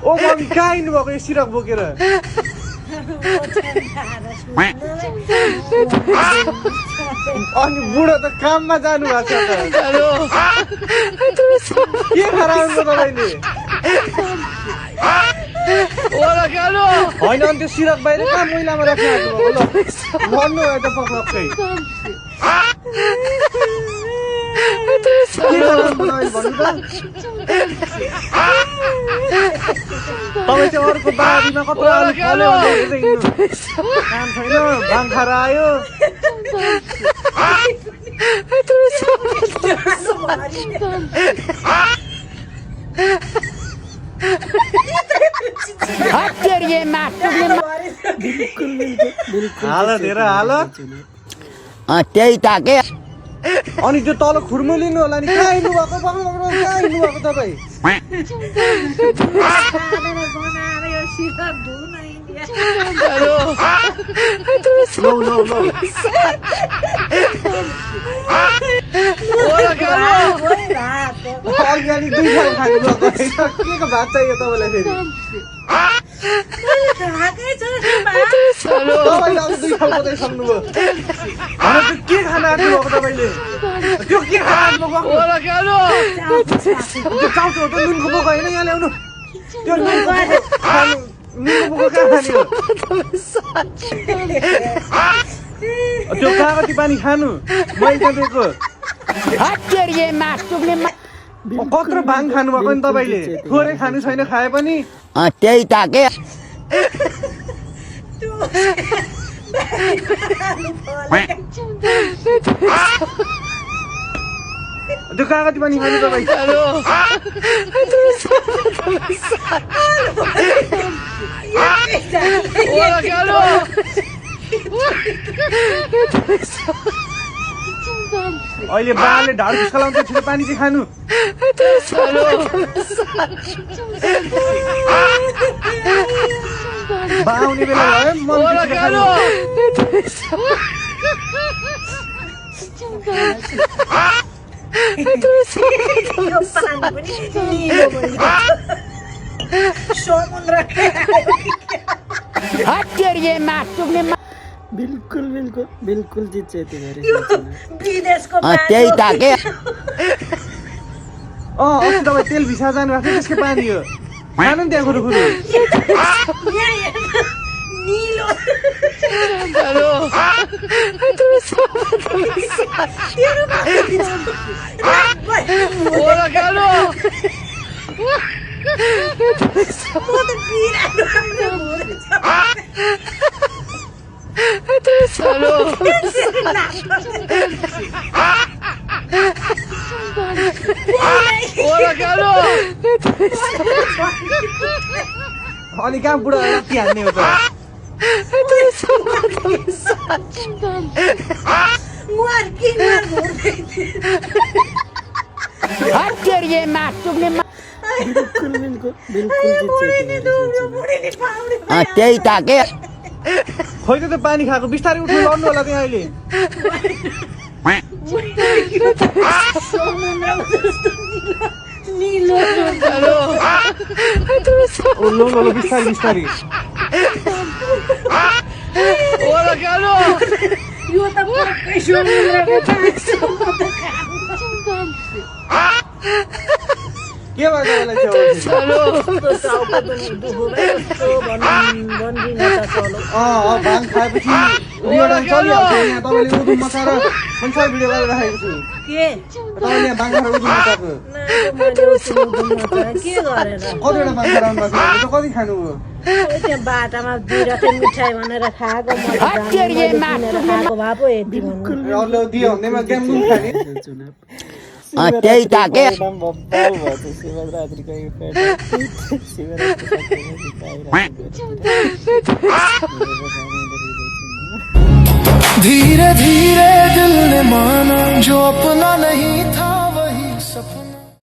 ओ mummy कहाँ हिँड्नु भएको यो सिरक बोकेर अनि बुढो त काममा जानु भएको छ त के खराउनु तपाईँले होइन अनि त्यो सिरक बाहिर कहाँ मैलामा राख्नु भएको ल भन्नु यता पक्कै तपाईँ चाहिँ अर्को बारीमा कत्रो आलु फल्यो काम छैन भाङ खाएर आयो हाल धेरै हाल त्यही ताके अनि त्यो तल खुर्मो लिनु होला नि कहाँ हिँड्नु भएको कहाँ हिँड्नु भएको तपाईँ अर्ग्यानिक 2 खाल खानु भएको के को भात चाहियो तपाईँलाई फेरि तपाईँले अब 2 खाल बताइ सक्नुभयो के खाना आँट्नु भएको तपाईँले त्यो के खाना आँट्नु भएको त्यो चाउचो हो त नुनको बोको होइन यहाँ ल्याउनु त्यो नुनको बोको कहाँ खाने हो त्यो कागती पानी खानु मैले त दिएको कत्रो भाङ खानु भएको नि तपाईँले थोरै खानु छैन खाए पनि त्यही ताके त्यो कागती पानी खानु तपाईँ अहिले बाले ढाड खुस्कालाउँछ छिटो पानी चाहिँ खानु बाउने बेला भयो मन खानु बिल्कुल बिल्कुल बिल्कुल जित्छ यति त्यही ताके अस्ति तपाईँ तेल भिसा जानु भएको थियो त्यसकै पानी हो खानु नि त्यहाँ खुरुखुरु अनि कहाँ बुढा राति हान्ने हो त बिल्कुल बिल्कुल बिल्कुल त्यही ताके खोइ त पानी खाएको बिस्तारै उठ्नु लड्नु होला त्यहाँ अहिले बिस्तारी बिस्तारी के भयो तपाईँलाई भाङ खाएपछि चलिहाल्छ यहाँ तपाईँले उदुम मचाएर संसार भिडियो गरेर राखेको छु तपाईँले यहाँ भाङ खाएर उदुम मचाएको कतिवटा भाङ खाएर आउनु भएको छ कति खानुभयो बाटामा दिइरहेको मिठाई भनेर खाएको भए पो यति दियो भन्दैमा ग्याम्बुङ खाने त्यही ताके धीरे धीरे दिल ने माना जो अपना नहीं था।